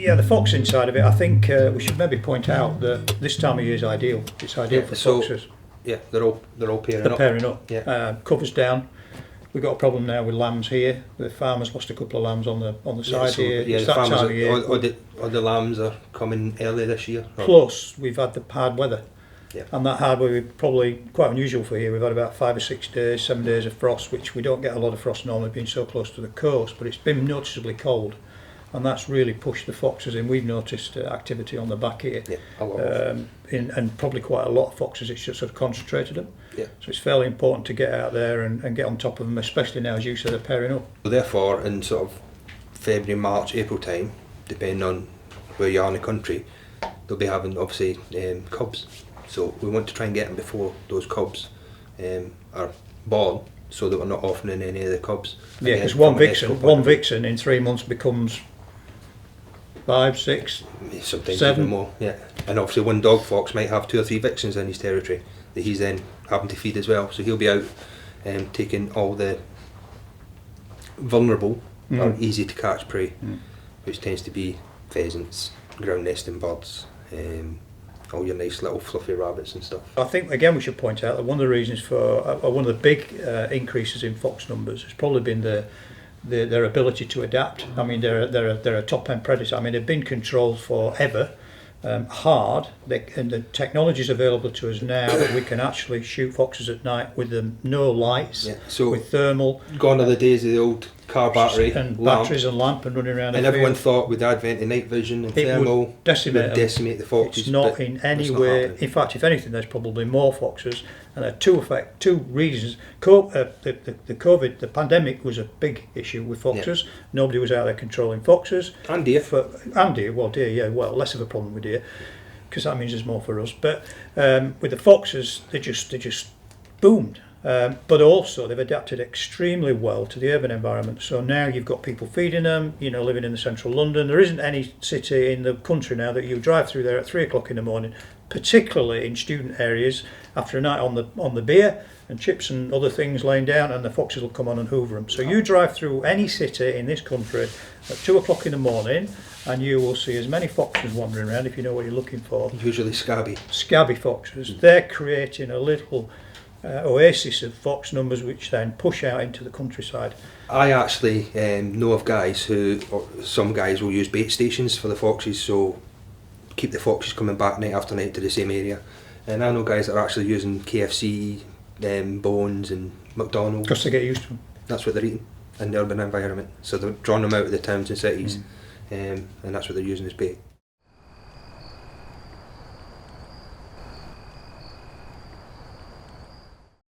Yeah, the foxing side of it, I think we should maybe point out that this time of year is ideal. It's ideal for foxes. Yeah, they're all pairing up. They're pairing up. Yeah. Covers down. We've got a problem now with lambs here. The farmers lost a couple of lambs on the side here. Yeah, it's the that farmers time of year. Or the lambs are coming early this year. Plus, we've had the hard weather. Yeah. And that hard weather is probably quite unusual for here. We've had about 5 or 6 days, 7 days of frost, which we don't get a lot of frost normally being so close to the coast, but it's been noticeably cold. And that's really pushed the foxes in. We've noticed activity on the back here, a lot and probably quite a lot of foxes. It's just sort of concentrated them. Yeah. So it's fairly important to get out there and get on top of them, especially now, as you said, they're pairing up. So therefore, in sort of February, March, April time, depending on where you are in the country, they'll be having obviously cubs. So we want to try and get them before those cubs are born, so that we're not offering any of the cubs. Yeah, because one vixen in 3 months becomes 5, 6, sometimes 7. even more. Yeah, and obviously one dog fox might have 2 or 3 vixens in his territory that he's then having to feed as well. So he'll be out taking all the vulnerable or easy to catch prey, which tends to be pheasants, ground nesting birds, all your nice little fluffy rabbits and stuff. I think again we should point out that one of the reasons for one of the big increases in fox numbers has probably been their ability to adapt. I mean, they're a top end predator. I mean, they've been controlled forever, hard, and the technology is available to us now that we can actually shoot foxes at night with them no lights, so with thermal. Gone are the days of the old car battery and lamp. Batteries and lamp and running around. And everyone thought with the advent of night vision and thermal, would decimate the foxes. It's not in any way. In fact, if anything, there's probably more foxes. And there are two reasons. The pandemic was a big issue with foxes. Yeah. Nobody was out there controlling foxes. And deer. Deer, yeah. Well, less of a problem with deer, because that means there's more for us. But with the foxes, they just boomed. But also they've adapted extremely well to the urban environment. So now you've got people feeding them, living in the central London. There isn't any city in the country now that you drive through there at 3 o'clock in the morning, particularly in student areas, after a night on the beer and chips and other things laying down, and the foxes will come on and hoover them. So you drive through any city in this country at 2 o'clock in the morning, and you will see as many foxes wandering around, if you know what you're looking for. Usually scabby Foxes. They're creating a little oasis of fox numbers, which then push out into the countryside. I actually know of guys some guys will use bait stations for the foxes, so keep the foxes coming back night after night to the same area. And I know guys that are actually using KFC, Bones and McDonald's. Because they get used to them. That's what they're eating in the urban environment. So they're drawing them out of the towns and cities, and that's what they're using as bait.